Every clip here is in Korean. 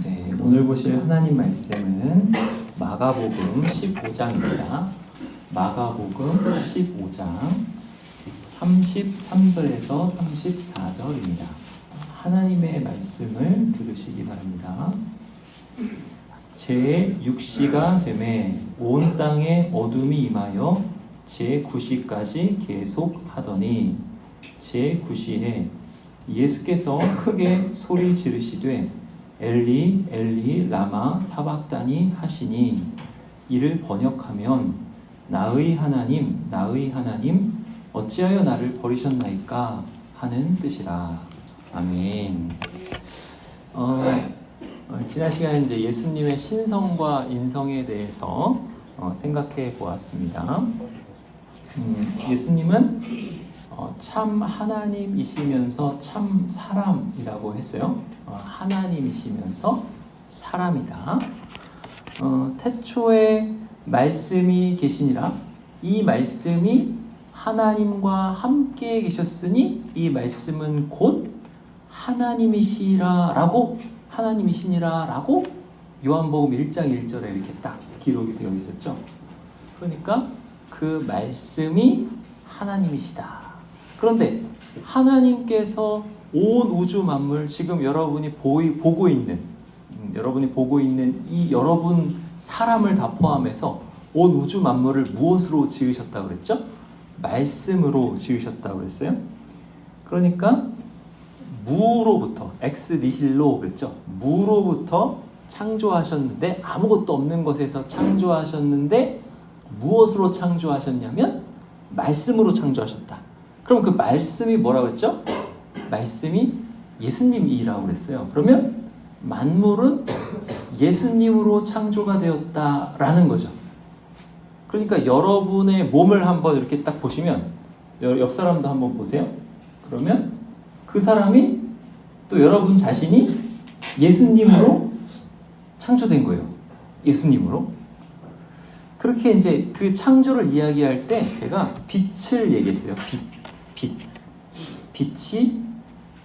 네, 오늘 보실 하나님 말씀은 마가복음 15장입니다. 마가복음 15장 33절에서 34절입니다. 하나님의 말씀을 들으시기 바랍니다. 제6시가 되매 온 땅에 어둠이 임하여 제9시까지 계속하더니 제9시에 예수께서 크게 소리 지르시되 엘리 엘리 라마 사박다니 하시니 이를 번역하면 나의 하나님 어찌하여 나를 버리셨나이까 하는 뜻이라. 아멘. 지난 시간에 이제 예수님의 신성과 인성에 대해서 생각해 보았습니다. 예수님은 참 하나님이시면서 참 사람이라고 했어요. 하나님이시면서 사람이다. 태초에 말씀이 계시니라. 이 말씀이 하나님과 함께 계셨으니 이 말씀은 곧 하나님이시니라라고 요한복음 1장 1절에 이렇게 딱 기록이 되어 있었죠. 그러니까 그 말씀이 하나님이시다. 그런데 하나님께서 온 우주 만물, 지금 여러분이 보고 있는 이 여러분 사람을 다 포함해서 온 우주 만물을 무엇으로 지으셨다고 그랬죠? 말씀으로 지으셨다고 그랬어요. 그러니까 무로부터, 엑스 니힐로 그랬죠? 무로부터 창조하셨는데, 아무것도 없는 것에서 창조하셨는데 무엇으로 창조하셨냐면 말씀으로 창조하셨다. 그럼 그 말씀이 뭐라고 했죠? 말씀이 예수님이라고 그랬어요. 그러면 만물은 예수님으로 창조가 되었다라는 거죠. 그러니까 여러분의 몸을 한번 이렇게 딱 보시면, 옆 사람도 한번 보세요. 그러면 그 사람이 또 여러분 자신이 예수님으로 창조된 거예요. 예수님으로. 그렇게 이제 그 창조를 이야기할 때 제가 빛을 얘기했어요. 빛이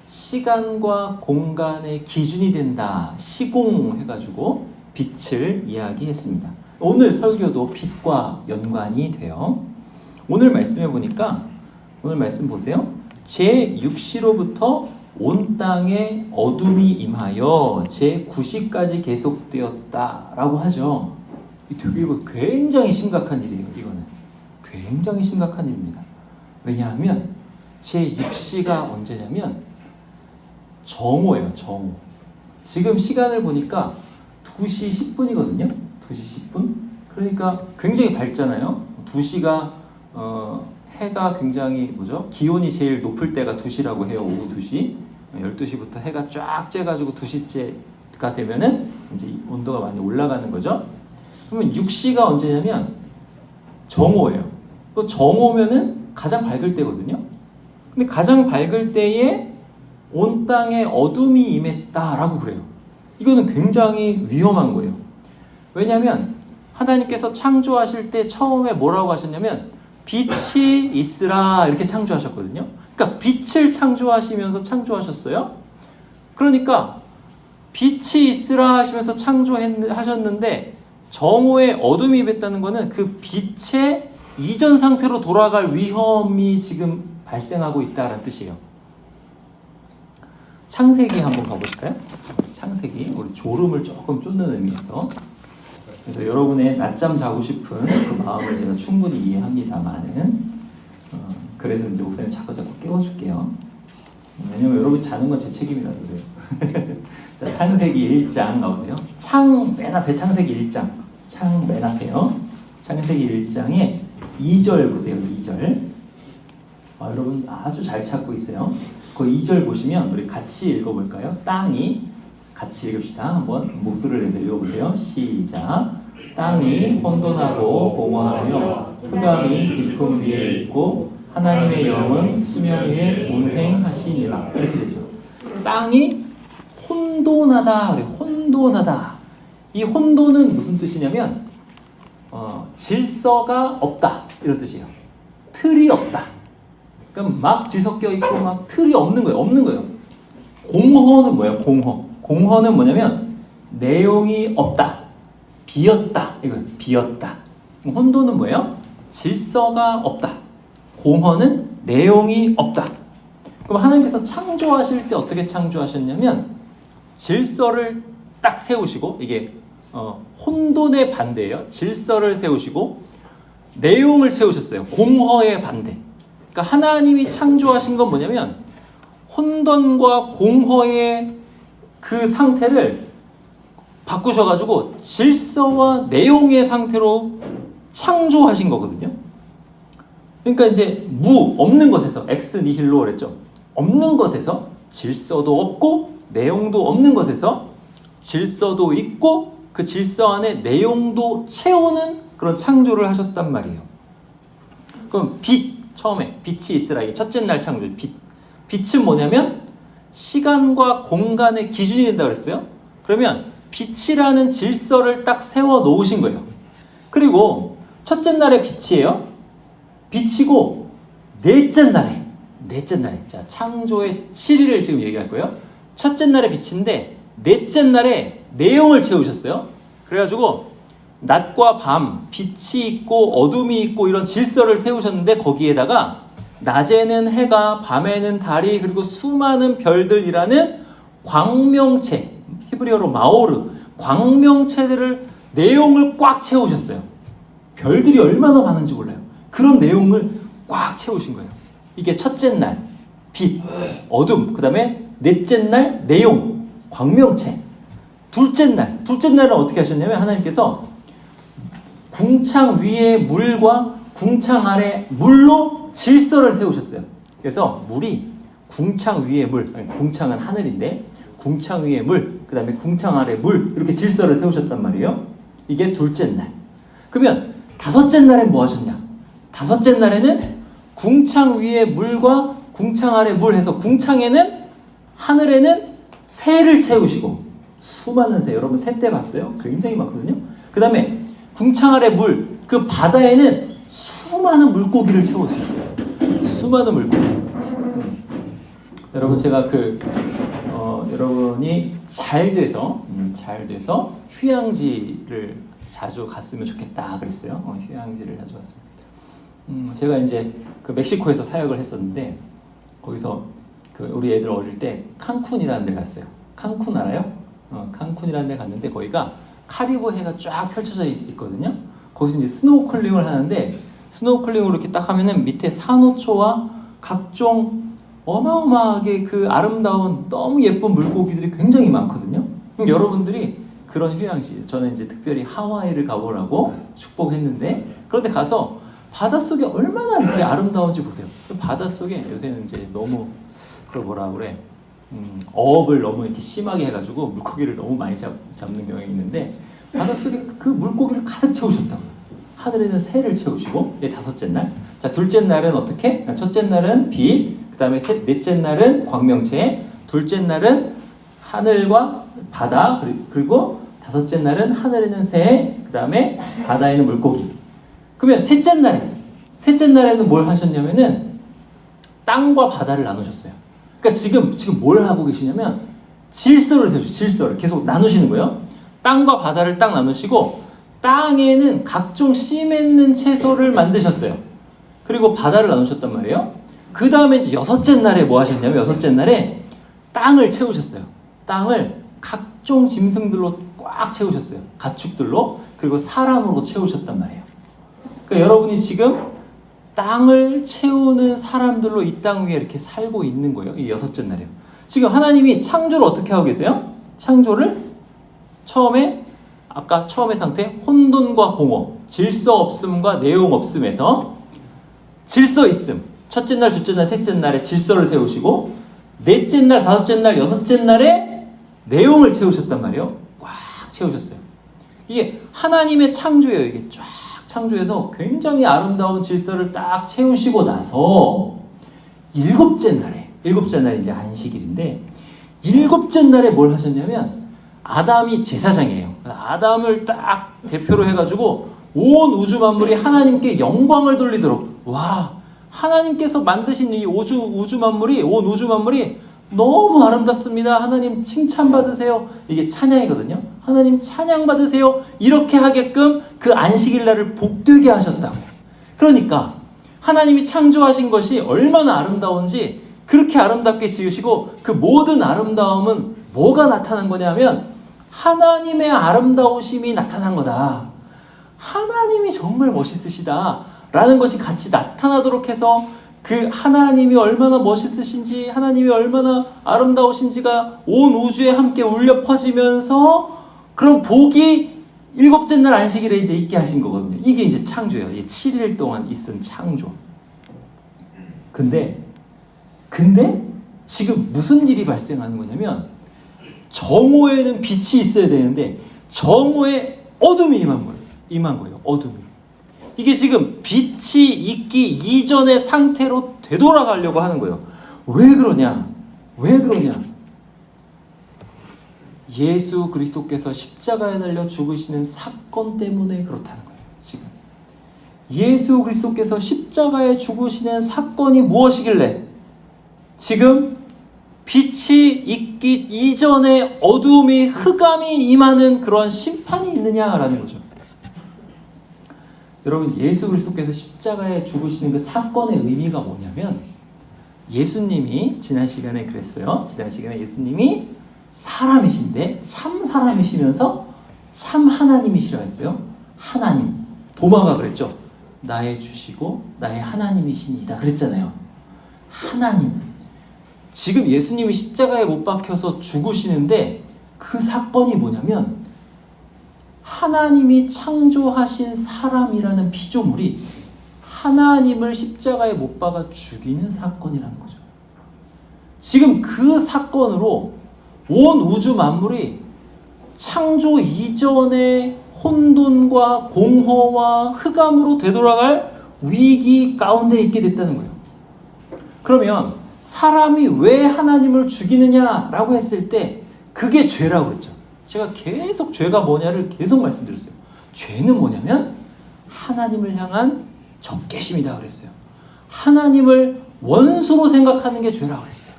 시간과 공간의 기준이 된다. 시공 해가지고 빛을 이야기했습니다. 오늘 설교도 빛과 연관이 돼요. 오늘 말씀해 보니까, 오늘 말씀 보세요. 제6시로부터 온 땅에 어둠이 임하여 제9시까지 계속되었다라고 하죠. 이거 굉장히 심각한 일이에요. 이거는 굉장히 심각한 일입니다. 왜냐하면 제6시가 언제냐면 정오예요. 정오. 지금 시간을 보니까 2시 10분이거든요. 2시 10분. 그러니까 굉장히 밝잖아요. 2시가 해가 굉장히 기온이 제일 높을 때가 2시라고 해요. 오후 2시. 12시부터 해가 쫙 쬐가지고 2시째가 되면은 이제 온도가 많이 올라가는 거죠. 그러면 6시가 언제냐면 정오예요. 또 정오면은 가장 밝을 때거든요. 근데 가장 밝을 때에 온 땅에 어둠이 임했다라고 그래요. 이거는 굉장히 위험한 거예요. 왜냐하면 하나님께서 창조하실 때 처음에 뭐라고 하셨냐면 빛이 있으라 이렇게 창조하셨거든요. 그러니까 빛을 창조하시면서 창조하셨어요. 그러니까 빛이 있으라 하시면서 창조하셨는데 정오에 어둠이 임했다는 것은 그 빛의 이전 상태로 돌아갈 위험이 지금 발생하고 있다는 뜻이에요. 창세기 한번 가보실까요? 창세기, 우리 졸음을 조금 쫓는 의미에서. 그래서 여러분의 낮잠 자고 싶은 그 마음을 제가 충분히 이해합니다만은, 그래서 이제 목사님 자꾸 깨워줄게요. 왜냐면 여러분 자는 건 제 책임이라서 그래요. 자, 창세기 1장 나오세요. 맨 앞에 창세기 1장. 맨 앞에요. 창세기 1장에 2절 보세요. 2절. 여러분 아주 잘 찾고 있어요. 그 2절 보시면 우리 같이 읽어볼까요? 땅이, 같이 읽읍시다. 한번 목소리를 내서 읽어보세요. 시작. 땅이 혼돈하고 공허하며 흑암이 깊음 위에 있고 하나님의 영은 수면 위에 운행하시니라. 이렇게 되죠. 땅이 혼돈하다. 혼돈하다. 이 혼돈은 무슨 뜻이냐면 질서가 없다 이런 뜻이에요. 틀이 없다. 그러니까 막 뒤섞여 있고 막 틀이 없는 거예요. 공허는 뭐예요? 공허는 뭐냐면 내용이 없다. 비었다. 이거 비었다. 혼돈은 뭐예요? 질서가 없다. 공허는 내용이 없다. 그럼 하나님께서 창조하실 때 어떻게 창조하셨냐면 질서를 딱 세우시고, 이게 혼돈의 반대예요. 질서를 세우시고 내용을 채우셨어요. 공허의 반대. 그러니까 하나님이 창조하신 건 뭐냐면 혼돈과 공허의 그 상태를 바꾸셔가지고 질서와 내용의 상태로 창조하신 거거든요. 그러니까 이제 없는 것에서, 엑스 니힐로 그랬죠. 없는 것에서 질서도 없고 내용도 없는 것에서 질서도 있고 그 질서 안에 내용도 채우는 그런 창조를 하셨단 말이에요. 그럼 처음에 빛이 있으라. 이게 첫째 날 창조. 빛은 뭐냐면 시간과 공간의 기준이 된다고 그랬어요. 그러면 빛이라는 질서를 딱 세워 놓으신 거예요. 그리고 첫째 날의 빛이에요. 빛이고 넷째 날에 자, 창조의 7일을 지금 얘기할 거예요. 첫째 날의 빛인데 넷째 날에 내용을 채우셨어요. 그래가지고 낮과 밤, 빛이 있고 어둠이 있고 이런 질서를 세우셨는데 거기에다가 낮에는 해가, 밤에는 달이, 그리고 수많은 별들이라는 광명체, 히브리어로 마오르, 광명체들을 내용을 꽉 채우셨어요. 별들이 얼마나 많은지 몰라요. 그런 내용을 꽉 채우신 거예요. 이게 첫째 날, 빛, 어둠, 그 다음에 넷째 날, 내용, 광명체. 둘째 날은 어떻게 하셨냐면 하나님께서 궁창 위에 물과 궁창 아래 물로 질서를 세우셨어요. 그래서 물이 궁창 위에 물, 궁창은 하늘인데 궁창 위에 물, 그 다음에 궁창 아래 물, 이렇게 질서를 세우셨단 말이에요. 이게 둘째 날. 그러면 다섯째 날엔 뭐 하셨냐? 다섯째 날에는 궁창 위에 물과 궁창 아래 물 해서 궁창에는, 하늘에는 새를 채우시고, 수많은 새, 여러분 새 때 봤어요? 굉장히 많거든요. 그 다음에 궁창 아래 물, 그 바다에는 수많은 물고기를 채웠었어요. 수많은 물고기. 여러분 제가 여러분이 잘 돼서 휴양지를 자주 갔으면 좋겠다 그랬어요. 휴양지를 자주 갔으면 좋겠다. 제가 이제 그 멕시코에서 사역을 했었는데 거기서 우리 애들 어릴 때 칸쿤이라는 데 갔어요. 칸쿤 알아요? 칸쿤이라는 데 갔는데 거기가 카리브 해가 쫙 펼쳐져 있거든요. 거기서 이제 스노클링을 하는데 스노클링으로 이렇게 딱 하면은 밑에 산호초와 각종 어마어마하게 그 아름다운 너무 예쁜 물고기들이 굉장히 많거든요. 그럼 여러분들이 그런 휴양지, 저는 이제 특별히 하와이를 가보라고 축복했는데 그런데 가서 바닷속에 얼마나 이렇게 아름다운지 보세요. 바닷속에 요새는 이제 너무 그걸 뭐라 그래, 어업을 너무 이렇게 심하게 해가지고 물고기를 너무 많이 잡는 경향이 있는데 바닷속에 그 물고기를 가득 채우셨다고요. 하늘에는 새를 채우시고. 이게 다섯째 날. 자, 둘째 날은 어떻게? 첫째 날은 빛, 그 다음에 넷째 날은 광명체, 둘째 날은 하늘과 바다, 그리고 다섯째 날은 하늘에는 새, 그 다음에 바다에는 물고기. 그러면 셋째 날에는 뭘 하셨냐면은 땅과 바다를 나누셨어요. 그러니까 지금 뭘 하고 계시냐면 질서를 세우시죠. 질서를 계속 나누시는 거예요. 땅과 바다를 딱 나누시고 땅에는 각종 씨 맺는 채소를 만드셨어요. 그리고 바다를 나누셨단 말이에요. 그 다음에 이제 여섯째 날에 뭐 하셨냐면 여섯째 날에 땅을 채우셨어요. 땅을 각종 짐승들로 꽉 채우셨어요. 가축들로. 그리고 사람으로 채우셨단 말이에요. 그러니까 여러분이 지금 땅을 채우는 사람들로 이 땅 위에 이렇게 살고 있는 거예요. 이 여섯째 날이에요. 지금 하나님이 창조를 어떻게 하고 계세요? 창조를 아까 처음의 상태, 혼돈과 공허, 질서 없음과 내용 없음에서 질서 있음, 첫째 날, 둘째 날, 셋째 날에 질서를 세우시고 넷째 날, 다섯째 날, 여섯째 날에 내용을 채우셨단 말이에요. 꽉 채우셨어요. 이게 하나님의 창조예요. 이게 쫙 창조해서 굉장히 아름다운 질서를 딱 채우시고 나서 일곱째 날이 이제 안식일인데 일곱째 날에 뭘 하셨냐면 아담이 제사장이에요. 아담을 딱 대표로 해가지고 온 우주 만물이 하나님께 영광을 돌리도록, 와, 하나님께서 만드신 이 우주 만물이, 온 우주 만물이 너무 아름답습니다. 하나님 칭찬받으세요. 이게 찬양이거든요. 하나님 찬양받으세요. 이렇게 하게끔 그 안식일 날을 복되게 하셨다고요. 그러니까 하나님이 창조하신 것이 얼마나 아름다운지 그렇게 아름답게 지으시고 그 모든 아름다움은 뭐가 나타난 거냐면 하나님의 아름다우심이 나타난 거다. 하나님이 정말 멋있으시다 라는 것이 같이 나타나도록 해서 그 하나님이 얼마나 멋있으신지 하나님이 얼마나 아름다우신지가 온 우주에 함께 울려 퍼지면서 그런 복이 일곱째 날 안식일에 이제 있게 하신 거거든요. 이게 이제 창조예요. 이게 7일 동안 있은 창조. 근데 지금 무슨 일이 발생하는 거냐면 정오에는 빛이 있어야 되는데 정오에 어둠이 임한 거예요. 어둠이. 이게 지금 빛이 있기 이전의 상태로 되돌아가려고 하는 거예요. 왜 그러냐? 예수 그리스도께서 십자가에 달려 죽으시는 사건 때문에 그렇다는 거예요. 지금 예수 그리스도께서 십자가에 죽으시는 사건이 무엇이길래 지금 빛이 있기 이전에 어둠이 흑암이 임하는 그런 심판이 있느냐라는 거죠. 여러분, 예수 그리스도께서 십자가에 죽으시는 그 사건의 의미가 뭐냐면 예수님이 지난 시간에 그랬어요. 지난 시간에 예수님이 사람이신데 참 사람이시면서 참 하나님이시라 했어요. 하나님. 도마가 그랬죠. 나의 주시고 나의 하나님이시니이다 그랬잖아요. 하나님. 지금 예수님이 십자가에 못 박혀서 죽으시는데 그 사건이 뭐냐면 하나님이 창조하신 사람이라는 피조물이 하나님을 십자가에 못 박아 죽이는 사건이라는 거죠. 지금 그 사건으로 온 우주 만물이 창조 이전의 혼돈과 공허와 흑암으로 되돌아갈 위기 가운데 있게 됐다는 거예요. 그러면 사람이 왜 하나님을 죽이느냐라고 했을 때 그게 죄라고 그랬죠. 제가 계속 죄가 뭐냐를 계속 말씀드렸어요. 죄는 뭐냐면 하나님을 향한 적개심이다 그랬어요. 하나님을 원수로 생각하는 게 죄라고 그랬어요.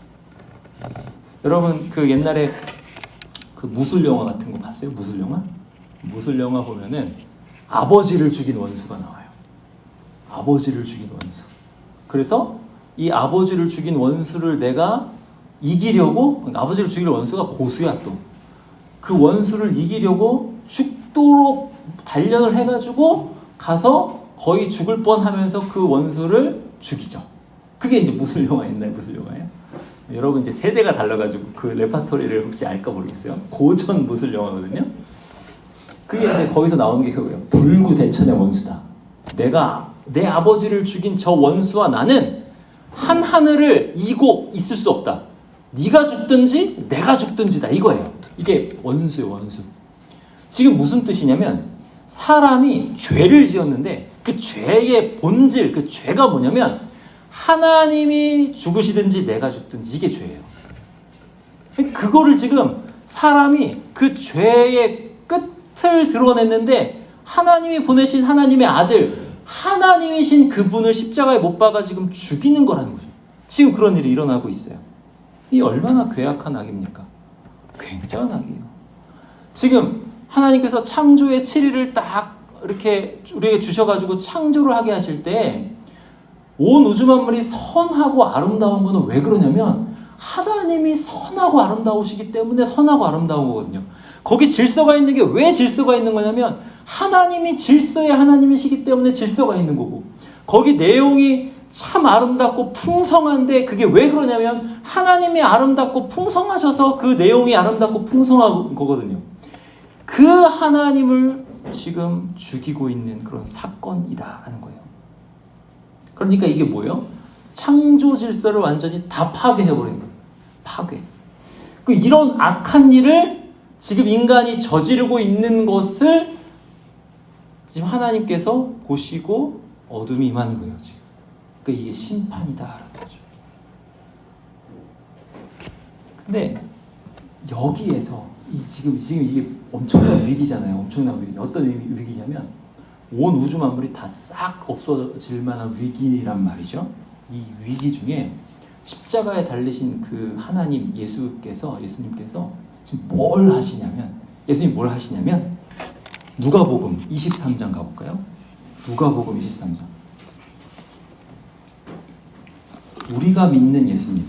여러분 그 옛날에 그 무술 영화 같은 거 봤어요? 무술 영화? 무술 영화 보면은 아버지를 죽인 원수가 나와요. 아버지를 죽인 원수. 그래서 이 아버지를 죽인 원수를 내가 이기려고, 아버지를 죽일 원수가 고수야 또. 그 원수를 이기려고 죽도록 단련을 해가지고 가서 거의 죽을 뻔하면서 그 원수를 죽이죠. 그게 이제 무술 영화, 옛날 무술 영화예요. 여러분 이제 세대가 달라가지고 그 레파토리를 혹시 알까 모르겠어요. 고전 무술 영화거든요. 그게 이제 거기서 나오는 게 그거예요. 불구대천의 원수다. 내가 내 아버지를 죽인 저 원수와 나는 한 하늘을 이고 있을 수 없다. 네가 죽든지 내가 죽든지다 이거예요. 이게 원수예요, 원수. 지금 무슨 뜻이냐면 사람이 죄를 지었는데 그 죄의 본질, 그 죄가 뭐냐면 하나님이 죽으시든지 내가 죽든지 이게 죄예요. 그거를 지금 사람이 그 죄의 끝을 드러냈는데 하나님이 보내신 하나님의 아들, 하나님이신 그분을 십자가에 못 박아 지금 죽이는 거라는 거죠. 지금 그런 일이 일어나고 있어요. 이 얼마나 괴악한 악입니까? 굉장한 악이에요. 지금 하나님께서 창조의 7일을 딱 이렇게 우리에게 주셔가지고 창조를 하게 하실 때 온 우주 만물이 선하고 아름다운 거는 왜 그러냐면 하나님이 선하고 아름다우시기 때문에 선하고 아름다운 거거든요. 거기 질서가 있는 게 왜 질서가 있는 거냐면 하나님이 질서의 하나님이시기 때문에 질서가 있는 거고, 거기 내용이 참 아름답고 풍성한데 그게 왜 그러냐면 하나님이 아름답고 풍성하셔서 그 내용이 아름답고 풍성한 거거든요. 그 하나님을 지금 죽이고 있는 그런 사건이다라는 거예요. 그러니까 이게 뭐예요? 창조 질서를 완전히 다 파괴해버린 거예요. 파괴. 이런 악한 일을 지금 인간이 저지르고 있는 것을 지금 하나님께서 보시고 어둠이 임하는 거예요. 지금. 그러니까 이게 심판이다라는 거죠. 근데 여기에서 지금 이게 엄청난 위기잖아요. 엄청난 위기. 어떤 위기냐면 온 우주 만물이 다 싹 없어질 만한 위기란 말이죠. 이 위기 중에 십자가에 달리신 그 하나님 예수님께서 지금 뭘 하시냐면, 예수님 뭘 하시냐면, 누가복음 23장 가볼까요? 누가복음 23장. 우리가 믿는 예수님.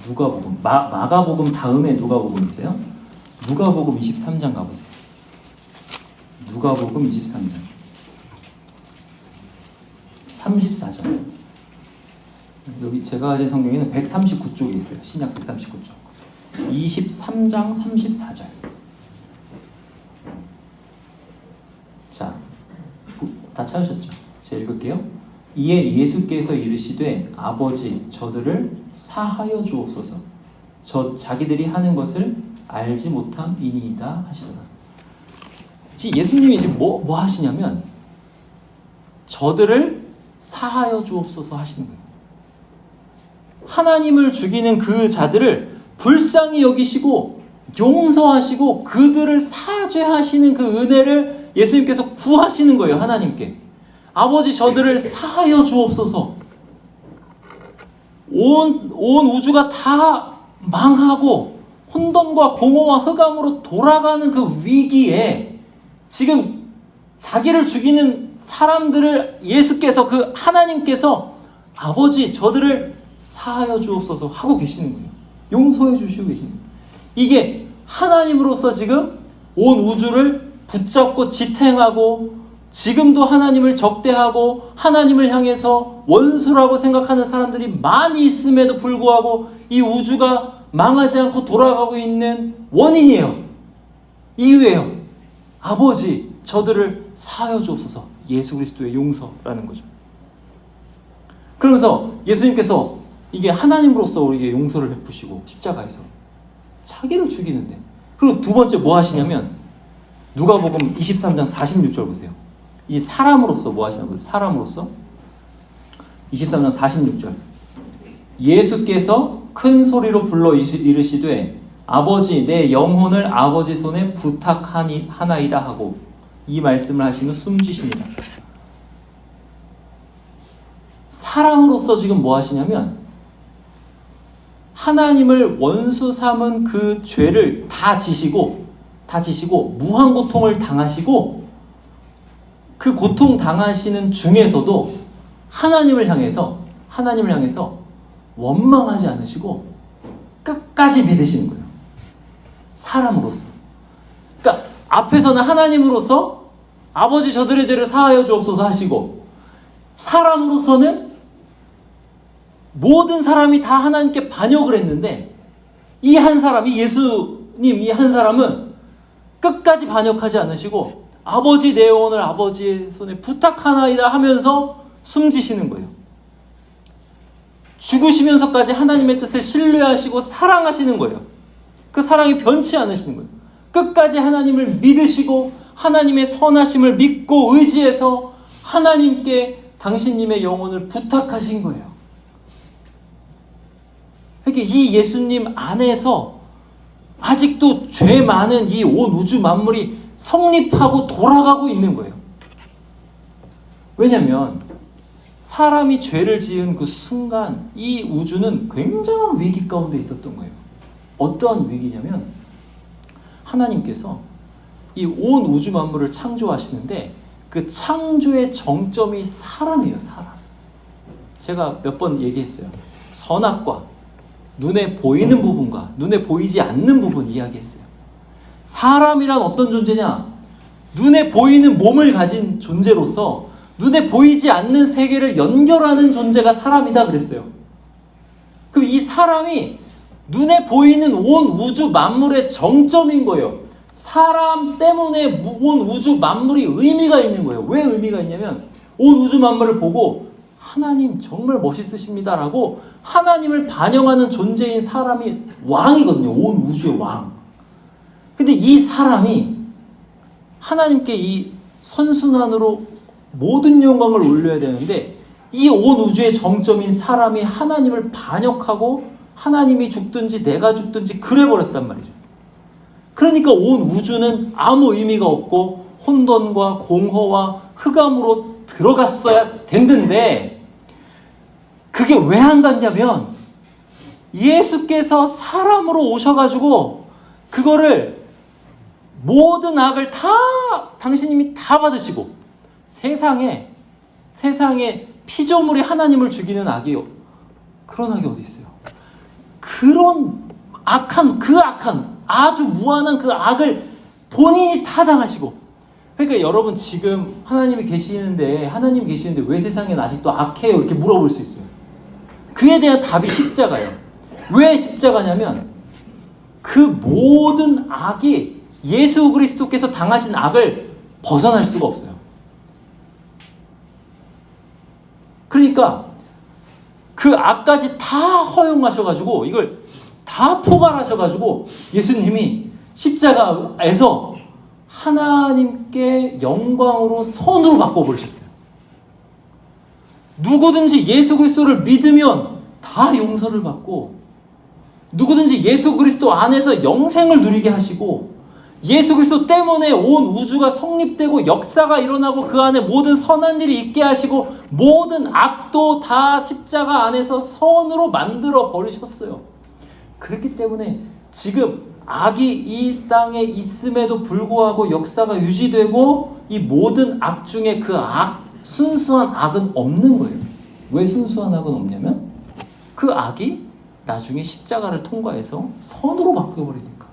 누가복음. 마가복음 다음에 누가복음 있어요? 누가복음 23장 가보세요. 누가복음 23장. 34절. 여기 제가 가진 성경에는 139쪽에 있어요. 신약 139쪽. 23장 34절. 자, 다 찾으셨죠? 제가 읽을게요. 이에 예수께서 이르시되 아버지 저들을 사하여 주옵소서. 자기들이 하는 것을 알지 못함이니이다 하시더라. 예수님이 지금 뭐 하시냐면 저들을 사하여 주옵소서 하시는 거예요. 하나님을 죽이는 그 자들을 불쌍히 여기시고 용서하시고 그들을 사죄하시는 그 은혜를 예수님께서 구하시는 거예요. 하나님께. 아버지 저들을 사하여 주옵소서. 온 우주가 다 망하고 혼돈과 공허와 흑암으로 돌아가는 그 위기에 지금 자기를 죽이는 사람들을 예수께서, 그 하나님께서 아버지 저들을 사하여 주옵소서 하고 계시는 거예요. 용서해 주시고 계시는 거예요. 이게 하나님으로서 지금 온 우주를 붙잡고 지탱하고 지금도 하나님을 적대하고 하나님을 향해서 원수라고 생각하는 사람들이 많이 있음에도 불구하고 이 우주가 망하지 않고 돌아가고 있는 원인이에요. 이유예요. 아버지 저들을 사하여 주옵소서. 예수 그리스도의 용서라는 거죠. 그러면서 예수님께서 이게 하나님으로서 우리에게 용서를 베푸시고 십자가에서 자기를 죽이는데, 그리고 두 번째 뭐 하시냐면 누가복음 23장 46절 보세요. 이 사람으로서 뭐 하시냐고. 사람으로서 23장 46절. 예수께서 큰 소리로 불러 이르시되 아버지 내 영혼을 아버지 손에 부탁하나이다 하고 이 말씀을 하시면 숨지십니다. 사람으로서 지금 뭐 하시냐면 하나님을 원수 삼은 그 죄를 다 지시고 무한 고통을 당하시고 그 고통 당하시는 중에서도 하나님을 향해서 원망하지 않으시고 끝까지 믿으시는 거예요. 사람으로서. 그러니까 앞에서는 하나님으로서 아버지 저들의 죄를 사하여 주옵소서 하시고, 사람으로서는 모든 사람이 다 하나님께 반역을 했는데 이 한 사람이, 예수님 이 한 사람은 끝까지 반역하지 않으시고 아버지 내 영혼을 아버지의 손에 부탁하나이다 하면서 숨지시는 거예요. 죽으시면서까지 하나님의 뜻을 신뢰하시고 사랑하시는 거예요. 그 사랑이 변치 않으시는 거예요. 끝까지 하나님을 믿으시고 하나님의 선하심을 믿고 의지해서 하나님께 당신님의 영혼을 부탁하신 거예요. 그러니까 이 예수님 안에서 아직도 죄 많은 이 온 우주 만물이 성립하고 돌아가고 있는 거예요. 왜냐하면 사람이 죄를 지은 그 순간 이 우주는 굉장한 위기 가운데 있었던 거예요. 어떠한 위기냐면 하나님께서 이 온 우주 만물을 창조하시는데 그 창조의 정점이 사람이에요. 사람. 제가 몇 번 얘기했어요. 선악과 눈에 보이는 부분과 눈에 보이지 않는 부분 이야기했어요. 사람이란 어떤 존재냐? 눈에 보이는 몸을 가진 존재로서 눈에 보이지 않는 세계를 연결하는 존재가 사람이다 그랬어요. 그럼 이 사람이 눈에 보이는 온 우주 만물의 정점인 거예요. 사람 때문에 온 우주 만물이 의미가 있는 거예요. 왜 의미가 있냐면 온 우주 만물을 보고 하나님 정말 멋있으십니다라고 하나님을 반영하는 존재인 사람이 왕이거든요. 온 우주의 왕. 근데 이 사람이 하나님께 이 선순환으로 모든 영광을 올려야 되는데 이 온 우주의 정점인 사람이 하나님을 반역하고 하나님이 죽든지 내가 죽든지 그래버렸단 말이죠. 그러니까 온 우주는 아무 의미가 없고 혼돈과 공허와 흑암으로 들어갔어야 됐는데 그게 왜 안 갔냐면 예수께서 사람으로 오셔가지고 그거를 모든 악을 다 당신님이 다 받으시고 세상에 피조물이 하나님을 죽이는 악이요. 그런 악이 어디 있어요? 그런 악한 아주 무한한 그 악을 본인이 타당하시고. 그러니까 여러분 지금 하나님이 계시는데 왜 세상엔 아직도 악해요? 이렇게 물어볼 수 있어요. 그에 대한 답이 십자가예요. 왜 십자가냐면 그 모든 악이 예수 그리스도께서 당하신 악을 벗어날 수가 없어요. 그러니까 그 악까지 다 허용하셔가지고 이걸 다 포괄하셔가지고 예수님이 십자가에서 하나님께 영광으로 선으로 바꿔버리셨어요. 누구든지 예수 그리스도를 믿으면 다 용서를 받고 누구든지 예수 그리스도 안에서 영생을 누리게 하시고 예수 그리스도 때문에 온 우주가 성립되고 역사가 일어나고 그 안에 모든 선한 일이 있게 하시고 모든 악도 다 십자가 안에서 선으로 만들어 버리셨어요. 그렇기 때문에 지금 악이 이 땅에 있음에도 불구하고 역사가 유지되고 이 모든 악 중에 그 순수한 악은 없는 거예요. 왜 순수한 악은 없냐면 그 악이 나중에 십자가를 통과해서 선으로 바뀌어버리니까.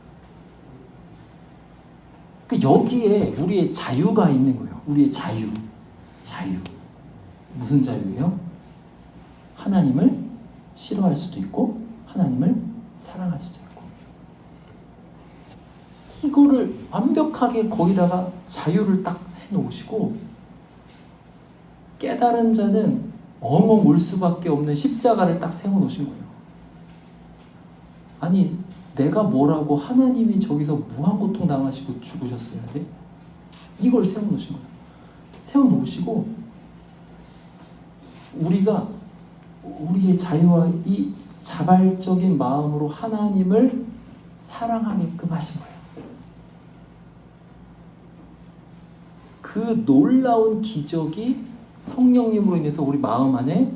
여기에 우리의 자유가 있는 거예요. 우리의 자유. 무슨 자유예요? 하나님을 싫어할 수도 있고 하나님을 사랑할 수도 있고. 이거를 완벽하게 거기다가 자유를 딱 해놓으시고 깨달은 자는 엉엉 울 수밖에 없는 십자가를 딱 세워놓으신 거예요. 아니 내가 뭐라고 하나님이 저기서 무한고통 당하시고 죽으셨어야 돼? 이걸 세워놓으신 거예요. 세워놓으시고 우리가 우리의 자유와 이 자발적인 마음으로 하나님을 사랑하게끔 하신 거예요. 그 놀라운 기적이 성령님으로 인해서 우리 마음 안에